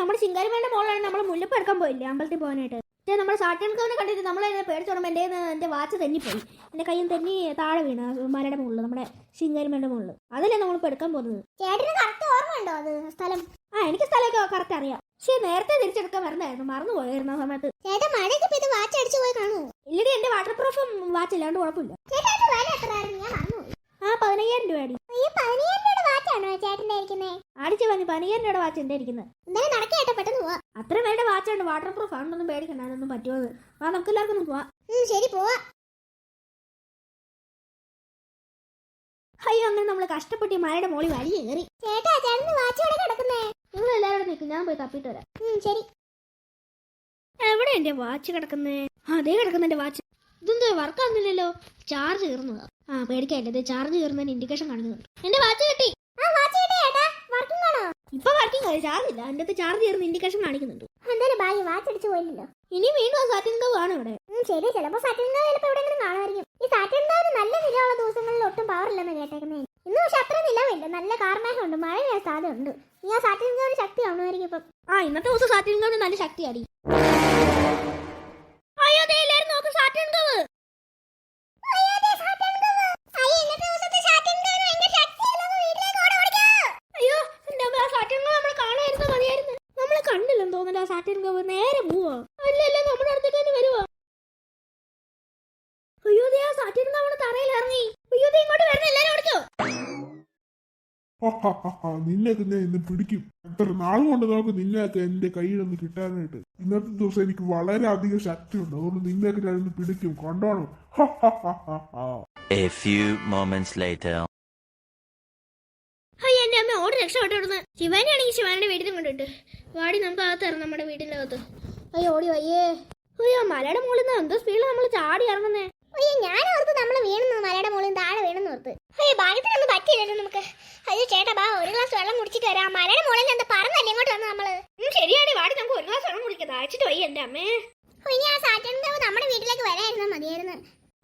നമ്മുടെ ശിങ്കാരിമേന്റെ മോളാണ് നമ്മൾ മുല്ലപ്പ് എടുക്കാൻ പോയില്ലേ അമ്പലത്തിൽ പോകാനായിട്ട്. പക്ഷേ നമ്മുടെ സാറ്റൻകവനെ കണ്ടിട്ട് നമ്മളതിനെ പേടിച്ചോടുമ്പോൾ എൻ്റെ വാച്ച് തെന്നിപ്പോയി. എൻ്റെ കയ്യിൽ തെന്നി താഴെ വീണ് മലയുടെ മുകളിൽ, നമ്മുടെ ശിങ്കാരിമേന്റെ മുകളിൽ. അതല്ലേ നമ്മളിപ്പോൾ എടുക്കാൻ പോകുന്നത്. ചേട്ടന് കറക്റ്റ് ഓർമ്മയുണ്ടോ അത് സ്ഥലം? എനിക്ക് സ്ഥലമൊക്കെ കറക്റ്റ് അറിയാം. പക്ഷേ നേരത്തെ തിരിച്ചെടുക്കാൻ വരണമായിരുന്നു, മറന്നു പോയായിരുന്നു ആ സമയത്ത്. ചേട്ടൻ മഴയൊക്കെ പെയ്ത് വാച്ച് അടിച്ചു പോയി കാണൂ. ഇല്ലടി, എൻ്റെ വാട്ടർ പ്രൂഫും വാച്ച് ഇല്ലാണ്ട് കുഴപ്പമില്ല. ചേട്ടൻ്റെ വില എത്രയായിരുന്നു? ഞാൻ മറന്നുപോയി. 15,000 രൂപ. ഈ 15,000 വാച്ചാണോ ചേട്ടൻ്റെ ഇരിക്കുന്നത്? അടിച്ചു പറഞ്ഞു 15,000 രൂപ വാച്ച് എൻ്റെ ഇരിക്കുന്നത്. എന്തായാലും നടക്കേട്ടോ, പെട്ടെന്ന് പോവാ. അത്ര പേരുടെ വാച്ചുണ്ട്, വാട്ടർ പ്രൂഫ് ആണെന്നൊന്നും പേടിക്കണ്ട, അതൊന്നും പറ്റുമോ. നമുക്ക് എല്ലാവർക്കും ഒന്ന് പോവാം. ശരി, പോവാ. അയ്യോ, അങ്ങനെ നമ്മൾ കഷ്ടപ്പെട്ട് മലയുടെ മോളി വഴി കയറി. ചേട്ടാ, ചേട്ടന് വാച്ച് എവിടെ കിടക്കുന്നേ? നിങ്ങൾ എല്ലാവരും നിൽക്കും, ഞാൻ പോയി തപ്പിട്ട് വരാം. ശരി. എവിടെ എന്റെ വാച്ച് കിടക്കുന്നേ? അതേ കിടക്കുന്ന എന്റെ വാച്ച്. ഇതെന്താ വർക്കാവുന്നില്ലല്ലോ? ചാർജ് കയറുന്നതാ. പേടിക്കാല്ലേ, ചാർജ് കയറുന്നതിന് ഇൻഡിക്കേഷൻ കാണിക്കുന്നുണ്ട്. എന്റെ വാച്ച് കിട്ടി. ഇപ്പൊ വർക്കിംഗ് ആയി, ചാർജ് ഇല്ല. എന്റെ ചാർജ് കയറുന്ന ഇൻഡിക്കേഷൻ കാണിക്കുന്നുണ്ട്. എന്തായാലും ഭാഗ്യ വാച്ച് അടിച്ചു പോയില്ലല്ലോ. ഇനി വീണ്ടും സാറ്റൻകവ് ആണ് ഇവിടെ. ശരി, ചിലപ്പോ സാറ്റൻകവ് ചിലപ്പോ എവിടെയെങ്കിലും കാണുമായിരിക്കും. ഈ സാറ്റൻകവിന് നല്ല നിലയുള്ള ദിവസങ്ങളിൽ ഒട്ടും പവർ ഇല്ലെന്ന് കേട്ടേക്കുന്നേ. ഇന്ന് പക്ഷെ അത്ര നിലവില്ല, നല്ല കാർമേഘമുണ്ട്, മഴ പെയ്യാൻ സാധ്യതയുണ്ട്. ഈ ആ സാറ്റൻകവിന് ശക്തി ആവുമായിരിക്കും ഇപ്പം. ഇന്നത്തെ ദിവസം സാറ്റൻകവിന് നല്ല ശക്തിയാടി. അയ്യോ, എല്ലാരും നോക്കും സാറ്റൻകവ്. അയ്യോ, സാറ്റൻകവ് നമ്മൾ കാണായിരുന്നു, മതിയായിരുന്നു. നമ്മളെ കണ്ടില്ലെന്ന് തോന്നില്ല. സാറ്റൻകവ് നേരെ പോവാ. അല്ലല്ല, നമ്മുടെ അടുത്തേക്ക് തന്നെ വരുവാ. അയ്യോ, സാറ്റൻകവ് തറയിൽ ഇറങ്ങി. അയ്യോ, ഇങ്ങോട്ട് വരണം, എല്ലാരും ഓടിക്കോ. നിന്നെയൊക്കെ ഞാൻ ഇന്ന് പിടിക്കും. എത്ര നാൾ കൊണ്ട് നമുക്ക് നിന്നെയൊക്കെ എന്റെ കയ്യിലൊന്ന് കിട്ടാനായിട്ട്. ഇന്നത്തെ ദിവസം എനിക്ക് വളരെയധികം ശക്തിയുണ്ട്, അതുകൊണ്ട് നിന്നെയൊക്കെ ഞാൻ ഇന്ന് പിടിക്കും. കൊണ്ടോണം. A few moments later. അയ്യോ, എന്റെ അമ്മ ഓടി രക്ഷപ്പെട്ടോടുന്നു. ശിവാനിയാണെങ്കിൽ ശിവാനിയുടെ വീട്ടിലും കൊണ്ടിട്ട് വാടി, നമുക്ക് അകത്ത് ഇറങ്ങാം, നമ്മുടെ വീടിന്റെ അകത്ത്. അയ്യോ, ഓടി വയ്യേ. അയ്യോ, മലയുടെ മുകളിൽ നിന്ന് എന്തോ സ്പീഡിൽ നമ്മൾ ചാടി ഇറങ്ങുന്നേ. അയ്യോ, ഞാൻ ഓർത്ത് നമ്മൾ വീണെന്ന്, മലയുടെ മുകളിൽ താഴെ വീണെന്ന് ഓർത്ത്. അയ്യോ, ഭാഗ്യത്തിനൊന്നും പറ്റിയില്ലല്ലോ നമുക്ക്. അയ്യോ ചേട്ടാ, ബാ, ഒരു ഗ്ലാസ് വെള്ളം കുടിച്ചിട്ട് വരാം. മലയുടെ മുകളിൽ എന്താ പറഞ്ഞല്ലേ ഇങ്ങോട്ട് വന്നു നമ്മള്. ശരിയാടി, വാടി, നമുക്ക് ഒരു ഗ്ലാസ് വെള്ളം കുടിക്കാം. അയച്ചിട്ട് വയ്യ എന്റെ അമ്മേ. ഇനി ആ സാറ്റൻകവ് നമ്മുടെ വീട്ടിലേക്ക് വരായിരുന്നു മതിയായിരുന്നു.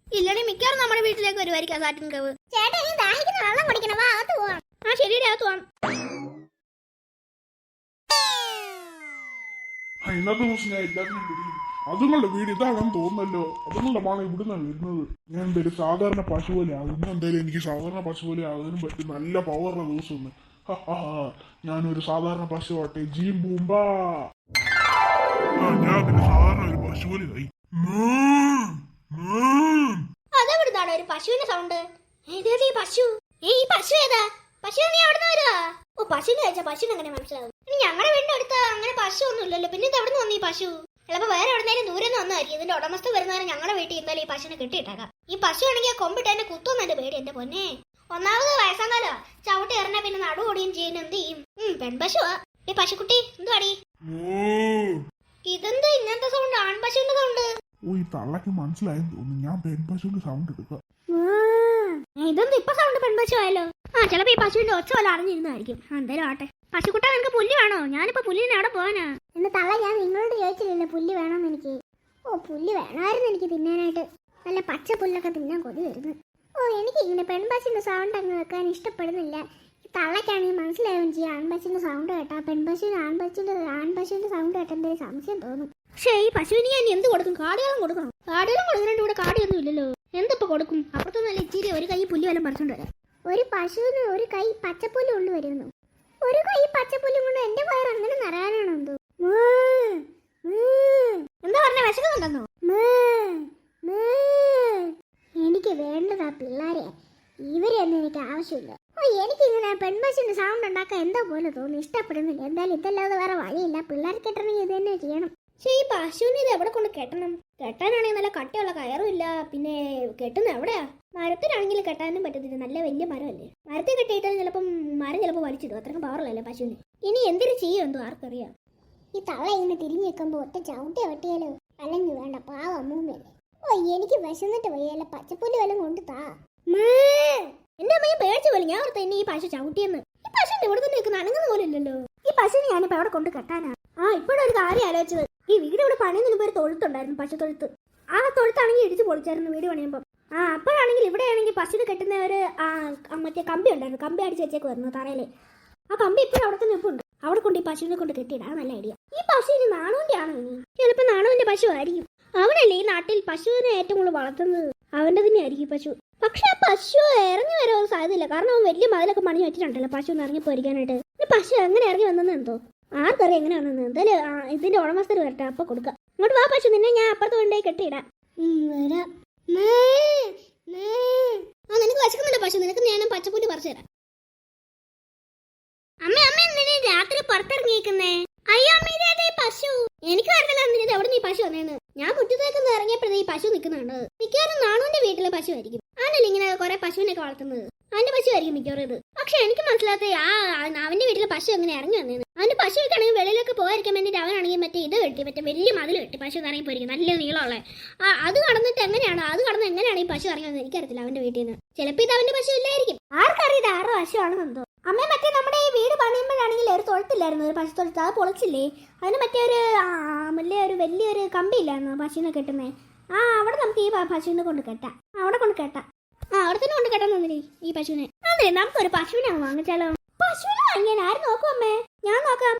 ഇല്ലടി, മിക്കവാറും നമ്മുടെ വീട്ടിലേക്ക് വരുമായിരിക്കും സാറ്റൻകവ്. ചേട്ടാ, ഇനി ദാഹിക്കുന്ന വെള്ളം കുടിക്കണം, വാ അകത്ത് പോവാം. ശരിയുടെ അകത്ത് പോവാം. ഇന്നത്തെ ദിവസം ഞാൻ എല്ലാത്തിനും പിടിക്കും. അതുങ്ങളുടെ വീട് ഇതാണെന്ന് തോന്നുന്നല്ലോ. അതുങ്ങളുടെ മാണ് ഇവിടുന്നാണ് വരുന്നത്. ഞാൻ എന്തായാലും സാധാരണ പശു പോലെ ആകും. എന്തായാലും എനിക്ക് സാധാരണ പശു പോലെ ആകാനും പറ്റും. നല്ല പവറുള്ള ദിവസം ഒന്ന്. ഞാനൊരു സാധാരണ പശു ആട്ടെ. ജീം ബൂമ്പാ. ഞാൻ പിന്നെ സാധാരണ ഒരു പശു പോലെ ആയി. അതെവിടുന്നാണ് ഒരു പശുവിന്റെ സൗണ്ട്? ഏതേത് ഈ പശു? ഈ പശു ഏതാ? പശു നീ എവിടുന്ന് വരുവാ? പശുവിനെ കഴിച്ചാ പശുവിന് എങ്ങനെ മനസ്സിലാവും? ഞങ്ങളുടെ വീടിന്റെ അടുത്ത് അങ്ങനെ പശു ഒന്നും ഇല്ലല്ലോ, പിന്നെ ഇത് എവിടെ നിന്ന് വന്നു ഈ പശു? ചിലപ്പോ വേറെ എവിടെന്നേലും ദൂരെ നിന്ന് വന്നായിരിക്കും. ഇതിന്റെ ഉടമസ്ഥ വരുന്നവരെ ഞങ്ങളുടെ വീട്ടിൽ എന്തായാലും ഈ പശുവിനെ കെട്ടിയിട്ടേക്കാം. ഈ പശു ആണെങ്കിൽ കൊമ്പിട്ട് എന്നെ കുത്തുമെന്ന് എന്റെ പേടി. എന്റെ പൊന്നെ, ഒന്നാമത് വയസ്സാന്നാലോ ചവിട്ടി എറിഞ്ഞാ പിന്നെ നടു ഓടിയും ചെയ്യുന്ന എന്ത് ചെയ്യും? പെൺപശുവാ. ഈ പശുക്കുട്ടി എന്തുവാടി? ഇതെന്താ ഇങ്ങനത്തെ സൗണ്ട്? ആൺപശുവിന്റെ സൗണ്ട്. ഈ തള്ളക്ക് മനസ്സിലായെന്ന് തോന്നുന്നു. ഞാൻ പെൺപശുവിന്റെ സൗണ്ട് എടുക്കാം. ഇതെന്താ ഇപ്പൊ സൗണ്ട് പെൺപശു ആയാലോ? ചിലപ്പോ ഈ പശുവിന്റെ ഒച്ച പോലെ അറിഞ്ഞിരുന്നായിരിക്കും. എന്തായാലും ആട്ടെ. പശുക്കുട്ട, നിനക്ക് പുല്ല് വേണോ? ഞാനിപ്പോ പുല്ലിന് അവിടെ പോവാനാ. ഇന്ന് തള്ള, ഞാൻ നിങ്ങളോട് ചോദിച്ചില്ലല്ലോ പുല്ല് വേണമെന്ന് എനിക്ക്. പുല്ല് വേണമായിരുന്നു എനിക്ക് തിന്നാനായിട്ട്. നല്ല പച്ച പുല്ലൊക്കെ തിന്നാൻ കൊതി വരുന്നു. എനിക്ക് ഇങ്ങനെ പെൺപശുവിന്റെ സൗണ്ട് അങ്ങ് വെക്കാൻ ഇഷ്ടപ്പെടുന്നില്ല. തള്ളക്കാണെങ്കിൽ മനസ്സിലാവുകയും ചെയ്യും. ആൺപശുവിന്റെ സൗണ്ട് കേട്ടാ പെൺപശുവിന് ആൺപശുവിന്റെ സൗണ്ട് കേട്ടാ എന്തെങ്കിലും സംശയം തോന്നും. പക്ഷേ ഈ പശുവിന് ഞാൻ എന്ത് കൊടുക്കും? കാടികളും കൊടുക്കണം. കാടികളും കൊടുക്കുന്നതിന്റെ കൂടെ കാടിയൊന്നും ഇല്ലല്ലോ. എന്തിപ്പോ കൊടുക്കും? അപ്പുറത്ത് നല്ല ഇച്ചിരി ഒരു കൈ പുല്ല് വല്ലതും പറിച്ചോണ്ട് വരാം. ഒരു പശുവിന് ഒരു കൈ പച്ചപ്പുല്ല് കൊണ്ടുവരുന്നു. ഒരു കൈ പച്ചപ്പുല്ലും കൊണ്ട് എന്റെ വയർ അങ്ങനെ നിറയാനാണോ എന്തോ? എന്താ പറഞ്ഞ? വിശക്കുന്നുണ്ടെന്നോ? എനിക്ക് വേണ്ടതാ പിള്ളേരെ. ഇവരെയൊന്നും എനിക്ക് ആവശ്യമില്ല. എനിക്കിങ്ങനെ പെൺപശുവിന്റെ സൗണ്ട് ഉണ്ടാക്കാൻ എന്തോ പോലെ തോന്നി, ഇഷ്ടപ്പെടുന്നില്ല. എന്തായാലും ഇതല്ലാതെ വേറെ വഴിയില്ല. പിള്ളേർ കെട്ടണമെങ്കിൽ ഇത് തന്നെ ചെയ്യണം. പക്ഷേ ഈ പശുവിനെ ഇത് എവിടെ കൊണ്ട് കെട്ടണം? കെട്ടാനാണെങ്കിൽ നല്ല കട്ടിയുള്ള കയറും ഇല്ല. പിന്നെ കെട്ടുന്ന എവിടെയാ? മരത്തിനാണെങ്കിൽ കെട്ടാനും പറ്റത്തില്ല, നല്ല വലിയ മരമല്ലേ. മരത്തിൽ കെട്ടിയിട്ടാൽ ചിലപ്പം മരം ചിലപ്പോൾ വലിച്ചിടും. അത്രയും പവറല്ലേ പശുവിന്. ഇനി എന്തിനു ചെയ്യും എന്തോ ആർക്കറിയാം. ഈ തള്ള ഇങ്ങനെ തിരിഞ്ഞു നിൽക്കുമ്പോ ഒറ്റ ചവിട്ടി വെട്ടിയാലോ? അല്ലെങ്കിൽ വേണ്ട, പാവം അമ്മൂമ്മയല്ലേ. എനിക്ക് വിശന്നിട്ട് വയ്യല്ല, പച്ചപ്പുല്ല് വല്ലതും കൊണ്ട് താ. എന്റെ അമ്മയെ പേടിച്ചു പോലെ. ഞാൻ ഓർത്ത് എന്നെ ഈ പശു ചവിട്ടിയെന്ന്. ഈ പശുവിന്റെ ഇവിടെ തന്നെ നിൽക്കുന്ന അനങ്ങുന്ന പോലെ ഇല്ലല്ലോ. ഈ പശുവിനെ ഞാനിപ്പോ അവിടെ കൊണ്ട് കെട്ടാനാ. ഇപ്പോഴൊരു കാര്യം ആലോചിച്ചത്. ഈ വീട് ഇവിടെ പണിയുന്നതിന് മുമ്പ് ഒരു തൊഴുത്തുണ്ടായിരുന്നു, പശു തൊഴുത്ത്. ആ തൊഴുത്താണെങ്കിൽ ഇടിച്ചു പൊളിച്ചായിരുന്നു വീട് പണിയുമ്പോൾ. അപ്പോഴാണെങ്കിൽ ഇവിടെയാണെങ്കിൽ പശുവിനെ കെട്ടുന്ന ഒരു മറ്റേ കമ്പി ഉണ്ടായിരുന്നു. കമ്പി അടിച്ച് വെച്ചേക്ക് വരുന്നു തറയില്. ആ കമ്പി ഇപ്പോഴും അവിടെ തന്നെ നിൽപ്പുണ്ട്. അവിടെ കൊണ്ട് ഈ പശുവിനെ കൊണ്ട് കെട്ടിയിടാൻ നല്ല ഐഡിയ. ഈ പശു ഇനി നാണുവിന്റെ ആണോ ഇനി? ചിലപ്പോ നാണുവിന്റെ പശു ആയിരിക്കും. അവനല്ലേ ഈ നാട്ടിൽ പശുവിനെ ഏറ്റവും കൂടുതൽ വളർത്തുന്നത്. അവന്റെ തന്നെ ആയിരിക്കും പശു. പക്ഷെ ആ പശു ഇറങ്ങി വരാൻ സാധ്യതയില്ല. കാരണം അവൻ വലിയ മതിലൊക്കെ പണി വെച്ചിട്ടുണ്ടല്ലോ പശു ഒന്ന് ഇറങ്ങി പോയിരിക്കാനായിട്ട്. ഈ പശു എങ്ങനെ ഇറങ്ങി വന്നെന്ന് എന്തോ ആർക്കറിയാം എങ്ങനെ വന്നെന്ന്. എന്തായാലും ഇതിന്റെ ഉടമസ്ഥർ വരട്ടെ, അപ്പൊ കൊടുക്കാം. ഇങ്ങോട്ട് വാ പശു, നിന്നെ ഞാൻ അപ്പുറത്ത് കൊണ്ടുപോയി കെട്ടിയിടാം. വരാം. നിനക്ക് വശക്കുന്നില്ല പശു, നിനക്ക് ഞാൻ പച്ചപ്പുല്ല് പറിച്ചു തരാം. അമ്മ അമ്മ എന്തിനാ രാത്രി പുറത്തിറങ്ങിയിരിക്കുന്നേ? അയ്യോ അമ്മ ഇതേ പശു. എനിക്ക് അറിയില്ല എന്തിനാ എവിടെ നീ പശു വന്നേന്ന്. ഞാൻ മുറ്റത്തേക്കൊന്ന് ഇറങ്ങിയപ്പോഴേ ഈ പശു നിൽക്കുന്നുണ്ട്. മിക്കവാറും നാണുവിന്റെ വീട്ടിലെ പശു ആയിരിക്കും. ആണല്ലോ ഇങ്ങനെ കുറെ പശുവിനൊക്കെ വളർത്തുന്നത്. അവന്റെ പശു ആയിരിക്കും മിക്കവാറും ഇത്. പക്ഷെ എനിക്ക് മനസ്സിലാത്ത അവന്റെ വീട്ടിലെ പശു എങ്ങനെ ഇറങ്ങി വന്നേന്ന്. അവന്റെ പശു ആണെങ്കിൽ വെളിയിലൊക്കെ പോയിരിക്കാൻ വേണ്ടിട്ട് അവനാണെങ്കിൽ മറ്റേ ഇത് കെട്ടി, മറ്റേ വലിയ മതിൽ കെട്ടി പശു ഇറങ്ങി പോയിരിക്കും, നല്ല നീളമുള്ള. അത് കടന്നിട്ട് എങ്ങനെയാണ് ഈ പശു ഇറങ്ങി വന്നത് എനിക്കറിയത്തില്ല അവന്റെ വീട്ടിൽ നിന്ന്. ചിലപ്പോൾ ഇത് അവന്റെ പശു ഇല്ലായിരിക്കും. ആർക്കറിയത് ആരുടെ പശു ആണെന്നെന്തോ. അമ്മ മറ്റേ നമ്മുടെ ഈ വീട് പണിയുമ്പോഴാണെങ്കിൽ ഒരു തൊഴുത്തില്ലായിരുന്നു, ഒരു പശു തൊഴുത്ത്. അത് പൊളിച്ചില്ലേ? അതിന് മറ്റേ ഒരു വലിയൊരു കമ്പി ഇല്ലായിരുന്നു പശുവിനെ കെട്ടുന്നേ. അവിടെ നമുക്ക് ഈ പശുവിനെ കൊണ്ട് കെട്ടാം. അവിടെ കൊണ്ട് കെട്ടാം. അവിടെ തന്നെ കൊണ്ട് കെട്ടാൻ തന്നില്ലേ ഈ പശുവിനെ? അതെ, നമുക്കൊരു പശുവിനെ വാങ്ങിച്ചാലോ? പശുവിനെ വാങ്ങിയാൽ ആര് നോക്കും അമ്മേ? ഞാൻ നോക്കാം.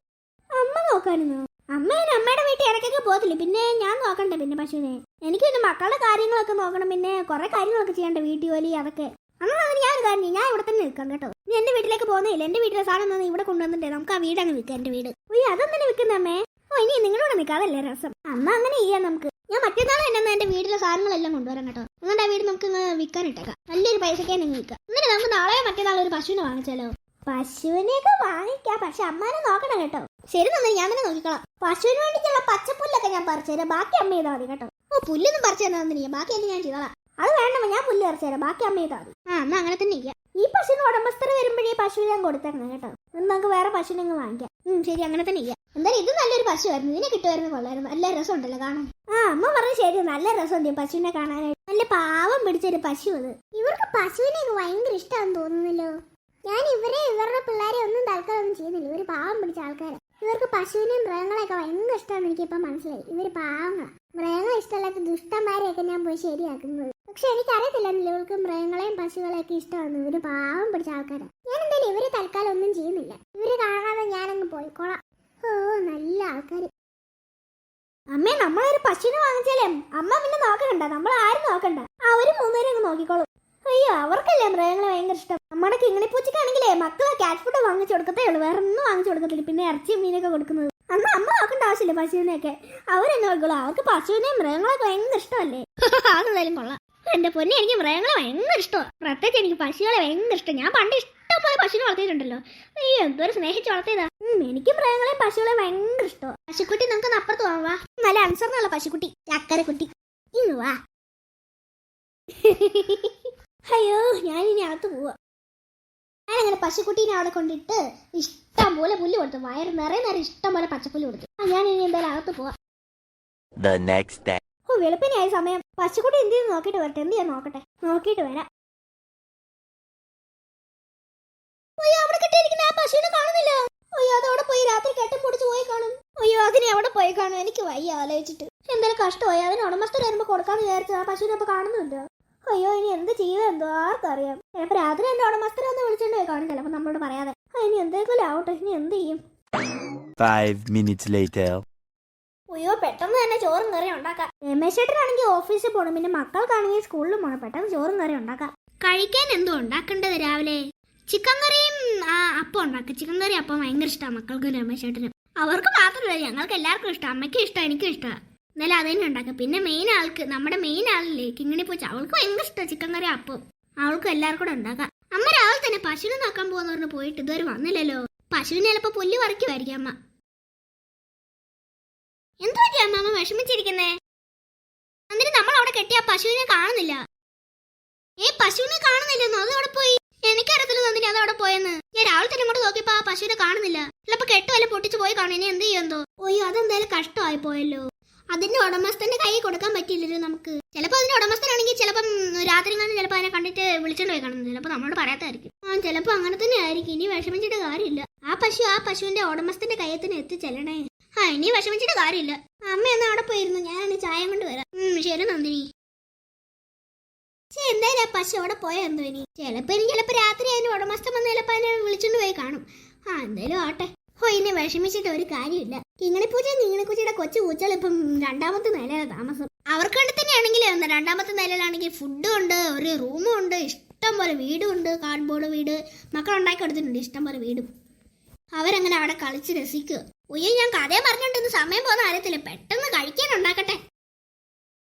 അമ്മ നോക്കാനെന്നോ? അമ്മയുടെ വീട്ടിൽ ഇടയ്ക്കൊക്കെ പോകത്തില്ലേ, പിന്നെ ഞാൻ നോക്കണ്ടേ പിന്നെ പശുവിനെ? എനിക്ക് പിന്നെ മക്കളുടെ കാര്യങ്ങളൊക്കെ നോക്കണം, പിന്നെ കുറെ കാര്യങ്ങളൊക്കെ ചെയ്യണ്ട, വീട്ടു ജോലി അതൊക്കെ. അങ്ങനെ ഞാനൊരു കാര്യം, ഞാൻ ഇവിടെ തന്നെ നിൽക്കാം കേട്ടോ. നീ എന്റെ വീട്ടിലേക്ക് പോകുന്നില്ല. എന്റെ വീട്ടിലെ സാധനം ഒന്നും ഇവിടെ കൊണ്ടുവന്നിട്ടേ നമുക്ക് ആ വീട് അങ്ങ് വിൽക്കാം. എന്റെ വീട് അതൊന്നും വിൽക്കുന്ന അമ്മേ. ഇനി നിങ്ങളോട് നിൽക്കാം, അതല്ലേ രസം. അമ്മ അങ്ങനെ ചെയ്യാം നമുക്ക്. ഞാൻ മറ്റന്നാൾ തന്നെ എന്റെ വീട്ടിലെ സാധനങ്ങളെല്ലാം കൊണ്ടുവരാം കേട്ടോ. എന്നിട്ട് ആ വീട് നമുക്ക് വിൽക്കാനിട്ടേക്കാം. നല്ലൊരു പൈസക്കായി നിങ്ങൾ വിൽക്കാം. എന്നിട്ട് നമുക്ക് നാളെ മറ്റന്നാൾ ഒരു പശുവിനെ വാങ്ങിച്ചാലോ? പശുവിനെയൊക്കെ വാങ്ങിക്കാം, പക്ഷെ അമ്മാനെ നോക്കണം കേട്ടോ. ശരി തന്നെ, ഞാൻ തന്നെ നോക്കിക്കോളാം. പശുവിന് വേണ്ടിയിട്ടുള്ള പച്ചപ്പുല്ലൊക്കെ ഞാൻ പറിച്ചു തരാം, ബാക്കി അമ്മ ചെയ്താൽ മതി കേട്ടോ. പുല്ലൊന്നും പറിച്ചു തന്നില്ല, ബാക്കി എല്ലാം ഞാൻ ചെയ്തോളാം. അത് വേണ്ടമ്മ, ഞാൻ പുല്ല് പറിച്ചു തരാം, ബാക്കി അമ്മ ചെയ്താൽ മതി. അമ്മ അങ്ങനെ തന്നെ ചെയ്യാം. ഈ പശുവിന് ഉടമസ്ഥർ വരുമ്പോഴേ പശുവിനെ ഞാൻ കൊടുത്തേക്കണം കേട്ടോ. നമുക്ക് വേറെ പശുവിനെ വാങ്ങിക്കാം. ശരി, അങ്ങനെ തന്നെ ചെയ്യാം. എന്തായാലും ഇത് നല്ലൊരു പശുവായിരുന്നു, ഇതിനെ കിട്ടുമായിരുന്നു കൊള്ളായിരുന്നു. നല്ല രസം ഉണ്ടല്ലോ കാണാൻ. അമ്മ പറഞ്ഞു ശരി, നല്ല രസമുണ്ട് പശുവിനെ കാണാനായിട്ട്. നല്ല പാവം പിടിച്ചൊരു പശു അത്. ഇവർക്ക് പശുവിനെ ഭയങ്കര ഇഷ്ടമാണെന്ന് തോന്നുന്നല്ലോ. ഞാൻ ഇവരുടെ പിള്ളേരെ ഒന്നും തൽക്കാലം ഒന്നും ചെയ്യുന്നില്ല. ഇവര് പാവം പിടിച്ച ആൾക്കാരെ. ഇവർക്ക് പശുവിനെയും മൃഗങ്ങളെയൊക്കെ ഭയങ്കര ഇഷ്ടമാണെന്ന് എനിക്കിപ്പോൾ മനസ്സിലായി. ഇവര് പാവങ്ങളാണ്. മൃഗങ്ങളെ ഇഷ്ടമല്ലാത്ത ദുഷ്ടന്മാരെയൊക്കെ ഞാൻ പോയി ശരിയാക്കുന്നത്. പക്ഷെ എനിക്കറിയത്തില്ലെന്നില്ല ഇവർക്ക് മൃഗങ്ങളെയും പശുക്കളെയൊക്കെ ഇഷ്ടമാണ്. ഇവര് പാവം പിടിച്ച ആൾക്കാരാണ്. ഞാൻ എന്തായാലും ഇവര് തൽക്കാലം ഒന്നും ചെയ്യുന്നില്ല. ഇവര് കാണാതെ ഞാനങ്ങ് പോയിക്കോളാം. ഓ, നല്ല ആൾക്കാർ. അമ്മേ, നമ്മളൊരു പശുവിനെ വാങ്ങിച്ചാലേ അമ്മ പിന്നെ നോക്കണ്ട, നമ്മൾ ആരും നോക്കണ്ട. അവര് മൂന്നുപേരും അങ്ങ് നോക്കിക്കോളും. അയ്യോ, അവർക്കല്ലേ മൃഗങ്ങളെ ഭയങ്കര ഇഷ്ടം. നമ്മുടെ കിങ്ങിണിപ്പൂച്ചക്കാണെങ്കിലേ മക്കളെ ക്യാറ്റ് ഫുഡ് വാങ്ങിച്ചു കൊടുക്കത്തേ ഉള്ളൂ, വേറെ ഒന്നും വാങ്ങിച്ചു കൊടുക്കത്തില്ല. പിന്നെ ഇറച്ചിയും മീനൊക്കെ കൊടുക്കുന്നത്. അന്ന് അമ്മ നോക്കേണ്ട ആവശ്യമില്ല പശുവിനെയൊക്കെ. അവരെന്നെ നോക്കിക്കോളൂ. അവർക്ക് പശുവിനെയും മൃഗങ്ങളൊക്കെ ഭയങ്കര ഇഷ്ടമല്ലേ. അതെന്തായാലും കൊള്ളാം. എന്റെ പൊന്നെ, എനിക്ക് മൃഗങ്ങളെ ഭയങ്കര ഇഷ്ടമാണ്. പ്രത്യേകിച്ച് എനിക്ക് പശുക്കളെ ഭയങ്കര ഇഷ്ടം. ഞാൻ പണ്ട് ഇഷ്ടംപോലെ പശുവിനെ വളർത്തിയിട്ടുണ്ടല്ലോ. അയ്യോ, എന്തോരം സ്നേഹിച്ച് വളർത്തിയതാ. എനിക്ക് മൃഗങ്ങളെയും പശുക്കളെയും ഭയങ്കര ഇഷ്ടമാണ്. പശുക്കുട്ടി, നമുക്ക് അപ്പുറത്ത് പോവാ. നല്ല അനുസരണമുള്ള പശുക്കുട്ടി, ചക്കരക്കുട്ടി. ഇന്ന് വാ. അയ്യോ, ഞാനിനി അകത്ത് പോവാ. ഞാനങ്ങനെ പശുക്കുട്ടീനെ അവിടെ കൊണ്ടിട്ട് ഇഷ്ടം പോലെ പുല്ല് കൊടുത്തു. വയറ് നിറയെ നേരം ഇഷ്ടം പോലെ പച്ചപ്പുല്ല് കൊടുത്തു. ഞാനിനി എന്തായാലും അകത്ത് പോവാ. The next day. വെളുപ്പിനായ സമയം. പശുക്കുട്ടി എന്ത് ചെയ്ത് നോക്കിട്ട് വരട്ടെ. എന്ത് ചെയ്യാൻ നോക്കട്ടെ, നോക്കിട്ട് വരാം. അയ്യോ, അവിടെ കെട്ടിയിരിക്കുന്ന ആ പശുവിനെ കാണുന്നില്ല. അയ്യോ, അതവിടെ പോയി രാത്രി കെട്ടും പൊടിച്ച് പോയി കാണും. അയ്യോ, അതിനെ അവിടെ പോയി കാണും. എനിക്ക് വയ്യ ആലോചിച്ചിട്ട്. എന്തായാലും കഷ്ടമായി. അതിന് ഉടമസ്ഥർ വരുമ്പോ കൊടുക്കാന്ന് വിചാരിച്ചു. ആ പശുവിനെ അപ്പൊ കാണുന്നില്ല. അയ്യോ, ഇനി എന്ത് ചെയ്യുക എന്തോ ആർക്കറിയാം. ചിലപ്പോ രാത്രി എന്റെ ഉടമസ്ഥരെ ഒന്ന് വിളിച്ചോണ്ട് പോയി കാണും, ചിലപ്പോ നമ്മളോട് പറയാതെ. ഇനി എന്തെങ്കിലും ആവട്ടെ, ഇനി എന്ത് ചെയ്യും. 5 minutes later. അയ്യോ, പെട്ടെന്ന് തന്നെ ചോറും കറി ഉണ്ടാക്കാം. രമേശേട്ടനാണെങ്കിൽ ഓഫീസിൽ പോകണം, പിന്നെ മക്കൾക്കാണെങ്കിൽ സ്കൂളിലും പോകണം. പെട്ടെന്ന് ചോറും കറി ഉണ്ടാക്കാം. കഴിക്കാൻ എന്തോ ഉണ്ടാക്കേണ്ടത് രാവിലെ? ചിക്കൻ കറിയും അപ്പം ഉണ്ടാക്കാം. ചിക്കൻ കറി അപ്പം ഭയങ്കര ഇഷ്ടമാണ് മക്കൾക്കും രമേശേട്ടനും. അവർക്ക് മാത്രമല്ല, ഞങ്ങൾക്ക് എല്ലാവർക്കും ഇഷ്ടം. അമ്മയ്ക്കും ഇഷ്ടം, എനിക്കും ഇഷ്ടമാണ്. എന്നാലും അത് തന്നെ ഉണ്ടാക്കാം. പിന്നെ നമ്മുടെ മെയിൻ ആളില്ലേ കിങ്ങിണിപ്പൂച്ച, അവൾക്ക് ഭയങ്കര ഇഷ്ടം ചിക്കൻ കറി അപ്പം. അവൾക്കും എല്ലാവർക്കും കൂടെ ഉണ്ടാക്കാം. അമ്മ രാവിലെ തന്നെ പശുവിനെ നോക്കാൻ പോകുന്നവരിന് പോയിട്ട് ഇതുവരെ വന്നില്ലല്ലോ. പശുവിനെ ചിലപ്പോ പുല്ല് പറിക്കുമായിരിക്കും അമ്മ. എന്തു പറ്റിയ അമ്മ വിഷമിച്ചിരിക്കുന്നേ? എന്നിട്ട് നമ്മൾ അവിടെ കെട്ടിയ പശുവിനെ കാണുന്നില്ല. പശുവിനെ കാണുന്നില്ലെന്നോ? അത് അവിടെ പോയി. എനിക്കറിയത്തില്ല തന്നില്ല അത് അവിടെ പോയെന്ന്. ഞാൻ രാവിലെ തന്നെ ഇങ്ങോട്ട് നോക്കിയപ്പോ ആ പശുവിനെ കാണുന്നില്ല. ചിലപ്പോ കെട്ടുവല്ല പൊട്ടിച്ച് പോയി കാണും. ഇനി എന്ത് ചെയ്യുമെന്തോ. ഓയ്യോ, അതെന്തായാലും കഷ്ടമായി പോയല്ലോ. അതിന്റെ ഉടമസ്ഥന്റെ കൈ കൊടുക്കാൻ പറ്റില്ലല്ലോ നമുക്ക്. ചിലപ്പോ അതിന്റെ ഉടമസ്ഥനാണെങ്കിൽ ചിലപ്പം രാത്രി കാണും, ചിലപ്പോ അതിനെ കണ്ടിട്ട് വിളിച്ചോണ്ട് പോയി കാണുന്നത്. ചിലപ്പോ നമ്മളോട് പറയാത്തായിരിക്കും. ചിലപ്പോ അങ്ങനെ തന്നെ ആയിരിക്കും. ഇനി വിഷമിച്ചിട്ട് കാര്യമില്ല. ആ പശുവിന്റെ ഉടമസ്ഥന്റെ കയ്യത്തിന് എത്തിച്ചെല്ലണേ. ഇനി വിഷമിച്ചിട്ട് കാര്യമില്ല. അമ്മ എന്നാ അവിടെ പോയിരുന്നു. ഞാനാണ് ചായ കൊണ്ട് വരാം. ശരി നന്ദിനി. എന്തായാലും ആ പശു അവിടെ പോയാ എന്തോ. ഇനി ചിലപ്പോ രാത്രി അതിന്റെ ഉടമസ്ഥൻ വന്ന് ചിലപ്പോ അതിനെ വിളിച്ചോണ്ട് പോയി കാണും. ആ എന്തായാലും ആട്ടെ. ഓ ഇനി വിഷമിച്ചിട്ട് ഒരു കാര്യമില്ല. കിങ്ങിണിപ്പൂച്ചയുടെ കൊച്ചു പൂച്ചകൾ ഇപ്പം രണ്ടാമത്തെ നിലയിലാണ് താമസം. അവർക്ക് വേണ്ടി തന്നെയാണെങ്കിൽ രണ്ടാമത്തെ നിലയിലാണെങ്കിൽ ഫുഡും ഉണ്ട്, ഒരു റൂമും ഉണ്ട്, ഇഷ്ടം പോലെ വീടും ഉണ്ട്, കാർഡ്ബോർഡ് വീട് മക്കളുണ്ടാക്കി കൊടുത്തിട്ടുണ്ട്, ഇഷ്ടം പോലെ വീടും. അവരങ്ങനെ അവിടെ കളിച്ച് രസിക്കുക. ഉയ്യോ, ഞാൻ കഥയെ പറഞ്ഞിട്ടൊന്നും സമയം പോകുന്ന അറിയത്തില്ല. പെട്ടെന്ന് കഴിക്കാൻ ഉണ്ടാക്കട്ടെ.